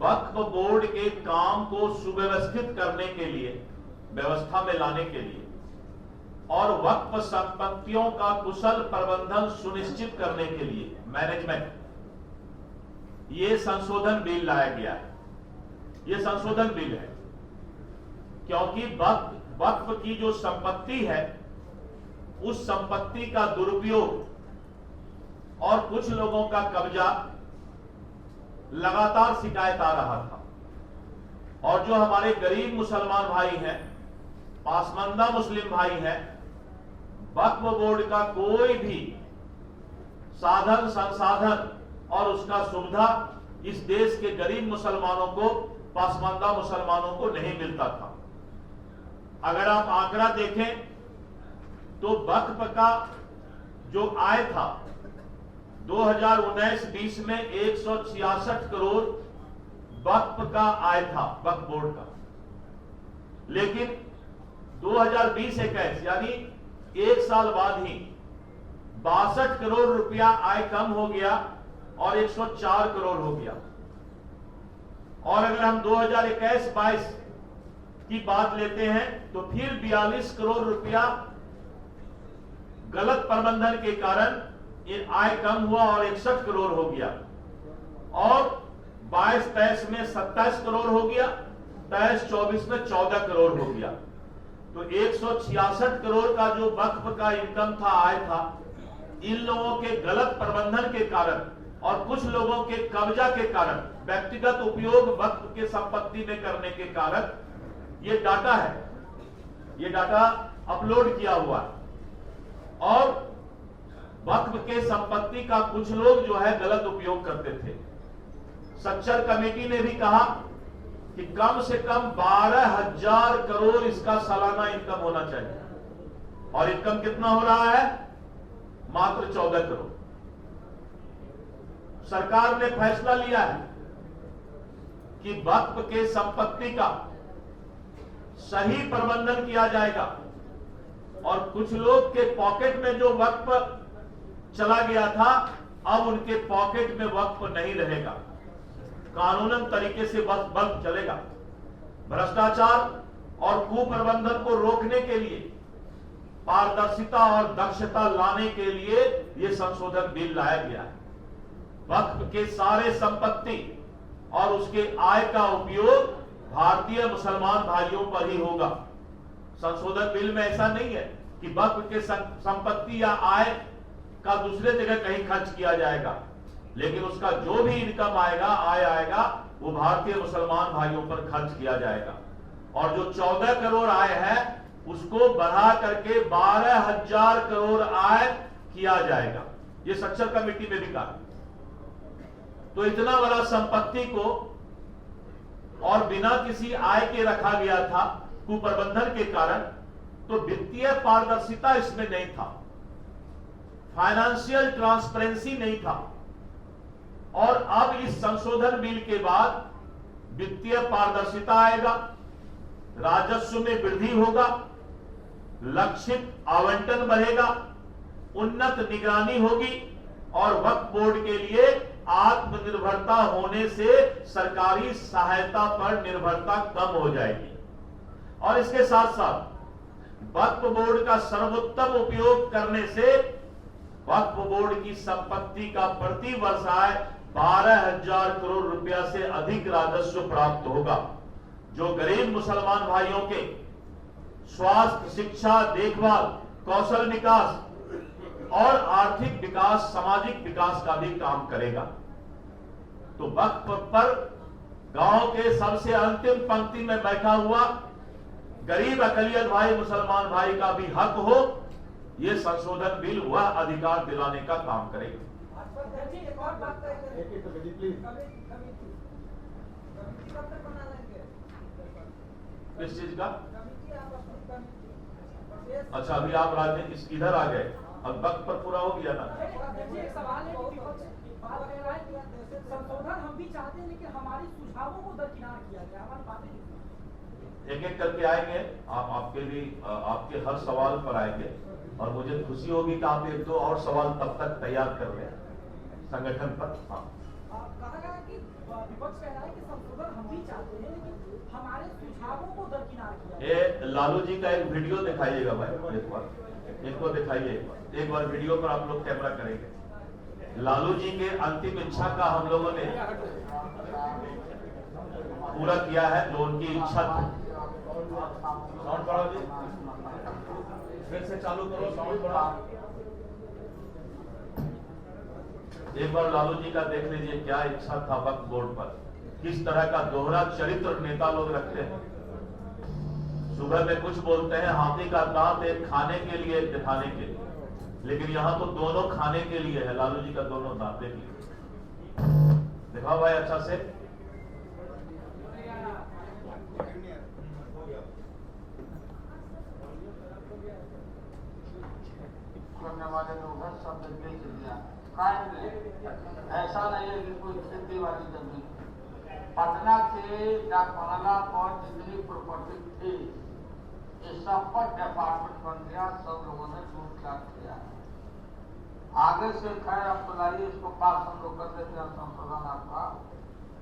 वक्फ board के काम को सुव्यवस्थित करने के लिए, व्यवस्था में लाने के लिए और वक्फ संपत्तियों का कुशल प्रबंधन सुनिश्चित करने के लिए, मैनेजमेंट, ये संशोधन बिल लाया गया है। ये संशोधन बिल है क्योंकि वक्फ की जो संपत्ति है, उस संपत्ति का दुरुपयोग और कुछ लोगों का कब्जा लगातार शिकायत आ रहा था। और जो हमारे गरीब मुसलमान भाई हैं, पासमानदा मुस्लिम भाई हैं, वक्फ बोर्ड का कोई भी साधन संसाधन और उसका सुविधा इस देश के गरीब मुसलमानों को, पासमानदा मुसलमानों को नहीं मिलता था। अगर आप आंकड़ा देखें तो वक्फ का जो आय था 2019-20 में 166 करोड़ वक्फ का आय था, वक्फ बोर्ड का। लेकिन 2020-21 यानी एक साल बाद ही 62 करोड़ रुपया आय कम हो गया और 104 करोड़ हो गया। और अगर हम 2021-22 की बात लेते हैं तो फिर 42 करोड़ रुपया गलत प्रबंधन के कारण ये आय कम हुआ और 61 करोड़ हो गया। और 22-23 में 27 करोड़ हो गया, 23-24 में 14 करोड़ हो गया। तो 166 करोड़ का जो वक्फ का इनकम था, आय था, इन लोगों के गलत प्रबंधन के कारण और कुछ लोगों के कब्जा के कारण, व्यक्तिगत उपयोग वक्फ के संपत्ति में करने के कारण ये डाटा है, ये डाटा अपलोड किया हुआ है। और वक्फ के संपत्ति का कुछ लोग जो है गलत उपयोग करते थे। सच्चर कमेटी ने भी कहा कि कम से कम 12,000 करोड़ इसका सालाना इनकम होना चाहिए, और इनकम कितना हो रहा है? मात्र 14 करोड़। सरकार ने फैसला लिया है कि वक्फ के संपत्ति का सही प्रबंधन किया जाएगा और कुछ लोग के पॉकेट में जो वक्फ चला गया था, अब उनके पॉकेट में वक्फ नहीं रहेगा। कानूनन तरीके से वक्फ चलेगा। भ्रष्टाचार और कुप्रबंधन को रोकने के लिए, पारदर्शिता और दक्षता लाने के लिए यह संशोधन बिल लाया गया है। वक्फ के सारे संपत्ति और उसके आय का उपयोग भारतीय मुसलमान भाइयों पर ही होगा। संशोधन बिल में ऐसा नहीं है कि वक्फ के संपत्ति या आय का दूसरे जगह कहीं खर्च किया जाएगा, लेकिन उसका जो भी इनकम आएगा, आय आएगा, वो भारतीय मुसलमान भाइयों पर खर्च किया जाएगा। और जो 14 करोड़ आय है उसको बढ़ा करके 12,000 करोड़ आय किया जाएगा। ये सच्चर कमेटी में भी कहा। तो इतना बड़ा संपत्ति को और बिना किसी आय के रखा गया था कुप्रबंधन के कारण, तो वित्तीय पारदर्शिता इसमें नहीं था, फाइनेंशियल ट्रांसपेरेंसी नहीं था। और अब इस संशोधन बिल के बाद वित्तीय पारदर्शिता आएगा, राजस्व में वृद्धि होगा, लक्षित आवंटन बढ़ेगा, उन्नत निगरानी होगी और वक्फ बोर्ड के लिए आत्मनिर्भरता होने से सरकारी सहायता पर निर्भरता कम हो जाएगी। और इसके साथ साथ वक्फ बोर्ड का सर्वोत्तम उपयोग करने से वक्फ बोर्ड की संपत्ति का प्रति वर्ष आय 12,000 करोड़ रुपया से अधिक राजस्व प्राप्त होगा, जो गरीब मुसलमान भाइयों के स्वास्थ्य, शिक्षा, देखभाल, कौशल विकास और आर्थिक विकास, सामाजिक विकास का भी काम करेगा। तो वक्फ पर गांव के सबसे अंतिम पंक्ति में बैठा हुआ गरीब अकलियत भाई, मुसलमान भाई का भी हक हो, यह संशोधन बिल वह अधिकार दिलाने का काम करेगा। किस चीज का? अच्छा, अभी आप राजनीति इधर आ गए, अब वक्त पर पूरा हो गया ना। एक सवाल है कि संशोधन हम भी चाहते हैं, लेकिन हमारे सुझावों को दरकिनार किया गया, हमारी बातें एक एक करके आएंगे। आप आपके भी आपके हर सवाल पर आएंगे और मुझे खुशी होगी कि आप एक दो और सवाल तब तक तैयार कर लें संगठन पर। हाँ, कहा गया कि विपक्ष कह रहा है कि संशोधन हम भी चाहते हैं, लेकिन हमारे सुझावों को दरकिनार किया। ये लालू जी का एक वीडियो दिखाइएगा भाई, एक बार इनको दिखाइए, एक बार वीडियो पर आप लोग कैमरा करेंगे। लालू जी के अंतिम इच्छा का हम लोगों ने पूरा किया है, जो उनकी इच्छा थी। साउंड बढ़ाओ जी, फिर से चालू करो, साउंड बढ़ाओ। एक बार लालू जी का देख लीजिए, क्या इच्छा था वक्फ बोर्ड पर, किस तरह का दोहरा चरित्र नेता लोग रखते हैं। सुबह में कुछ बोलते हैं, हाथी का दांत एक खाने के लिए, एक दिखाने के लिए, लेकिन यहां तो दोनों खाने के लिए है। लालू जी का दोनों दांत देख लीजिए, दिखाओ भाई अच्छा से। करने वाले लोग हैं, सब बेच दिया। ऐसा नहीं है कि कोई खेती वाली जमीन, पटना से डाकवाला पर जितनी प्रॉपर्टी थी, ये सब पर डिपार्टमेंट बन गया, सब लोगों ने लूट काट किया। आगे से खैर अब तो लाइए इसको पास हम लोग कर देते हैं, संशोधन आपका,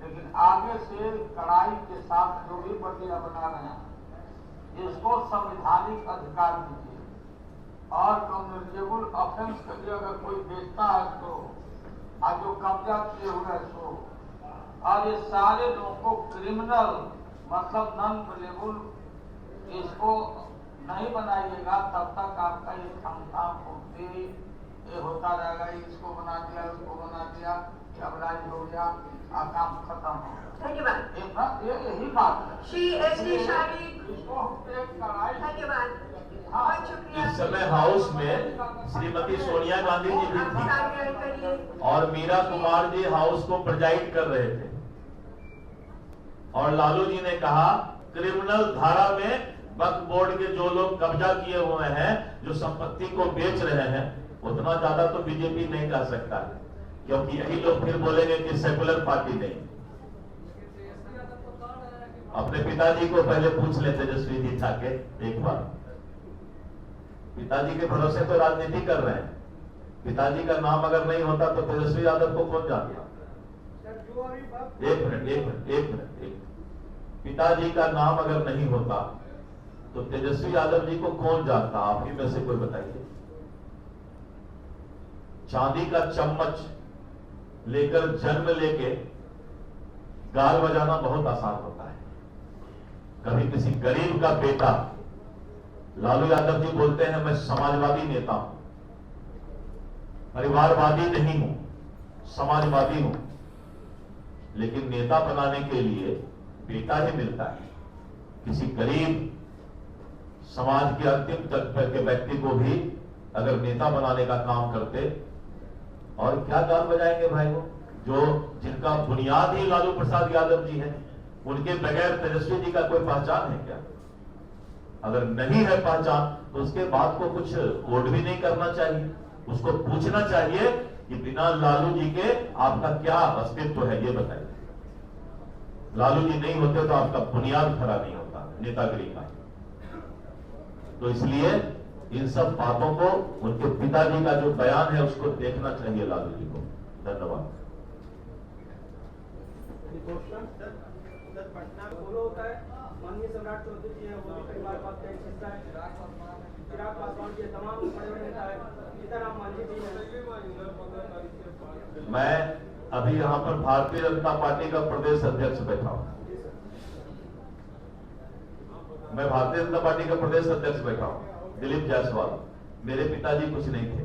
लेकिन आगे से कड़ाई के साथ जो भी बंदियां बना रहे हैं, इसको संवैधानिक अधिकार दीजिए। और कम्युनिकेबल ऑफेंस के लिए अगर कोई बेचता है तो, और जो कब्जा किए हुए है सो, और ये सारे लोगों को क्रिमिनल मतलब नॉन प्लेबल इसको नहीं बनाइएगा, तब तक आपका ये क्षमता पूर्ति ये होता रहेगा। इसको बना दिया, उसको बना दिया, अब राज हो गया, काम खत्म हो गया। धन्यवाद। यही बात है। श्री एस.डी. शाही, इसको एक कड़ाई धन्यवाद, बहुत शुक्रिया। इस समय हाउस में श्रीमती सोनिया गांधी जी भी थी आप ग्रहण करिए। और मीरा कुमार जी हाउस को प्रेजाइड कर रहे थे, और लालू जी ने कहा क्रिमिनल धारा में वक्फ बोर्ड के जो लोग कब्जा किए हुए हैं, जो संपत्ति को बेच रहे हैं, उतना ज्यादा तो बीजेपी नहीं कर सकता, क्योंकि यही लोग फिर बोलेंगे कि सेकुलर पार्टी नहीं। अपने पिताजी को पहले पूछ ले तेजस्वी जी ठाके एक बार, पिताजी के भरोसे तो राजनीति कर रहे हैं। पिताजी का नाम अगर नहीं होता तो तेजस्वी यादव को कौन जानता? एक मिनट, पिताजी का नाम अगर नहीं होता तो तेजस्वी यादव जी को कौन जानता? आप ही में से कोई बताइए। चांदी का चम्मच लेकर जन्म लेके गाल बजाना बहुत आसान होता है। कभी किसी गरीब का बेटा, लालू यादव जी बोलते हैं मैं समाजवादी नेता हूं, परिवारवादी नहीं हूं, समाजवादी हूं, लेकिन नेता बनाने के लिए बेटा ही मिलता है। किसी गरीब समाज के अंतिम तक के व्यक्ति को भी अगर नेता बनाने का काम करते, और क्या गाल बजाएंगे भाई वो, जो जिनका बुनियाद ही लालू प्रसाद यादव जी है, उनके बगैर तेजस्वी जी का कोई पहचान है क्या? अगर नहीं है पहचान तो उसके बाद को कुछ कोड भी नहीं करना चाहिए, उसको पूछना चाहिए कि बिना लालू जी के आपका क्या अस्तित्व है, ये बताइए। लालू जी नहीं होते तो आपका बुनियाद खड़ा नहीं होता नेतागिरी का। तो इसलिए इन सब बातों को, उनके पिताजी का जो बयान है उसको देखना चाहिए लालू जी को। धन्यवाद। पटना बोलो होता है, माननीय सम्राट चौधरी जी है, वो भी परिवारवाद का एक हिस्सा है। चिराग पासवान जी तमाम बड़े बड़े नेता है, सीताराम मांझी जी है। मैं अभी यहाँ पर भारतीय जनता पार्टी का प्रदेश अध्यक्ष बैठा हूँ, मैं भारतीय जनता पार्टी का प्रदेश अध्यक्ष बैठा हूँ, दिलीप जायसवाल। मेरे पिताजी कुछ नहीं थे,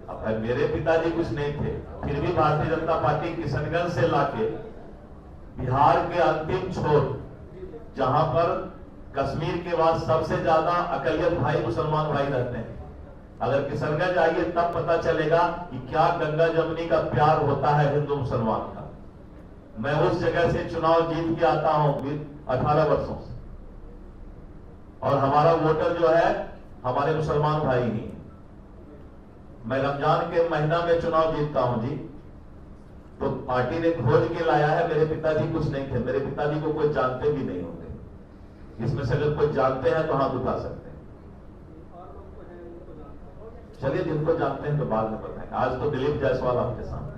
अब मेरे पिताजी कुछ नहीं थे, फिर भी भारतीय जनता पार्टी किशनगंज से लाके बिहार के अंतिम छोर, जहां पर कश्मीर के बाद सबसे ज्यादा अकलियत भाई मुसलमान भाई रहते हैं, अगर किशनगंज आइए तब पता चलेगा कि क्या गंगा जमुनी का प्यार होता है हिंदू मुसलमान का। मैं उस जगह से चुनाव जीत के आता हूं 18 वर्षों से, और हमारा वोटर जो है हमारे मुसलमान भाई ही हैं। मैं रमजान के महीना में चुनाव जीतता हूं जी, तो पार्टी ने खोज के लाया है। मेरे पिताजी कुछ नहीं थे, मेरे पिताजी को कोई जानते भी नहीं होंगे। इसमें से अगर कोई जानते हैं तो हाथ उठा सकते हैं। चलिए जिनको जानते हैं तो बाद में बताएं। आज तो दिलीप जायसवाल आपके सामने।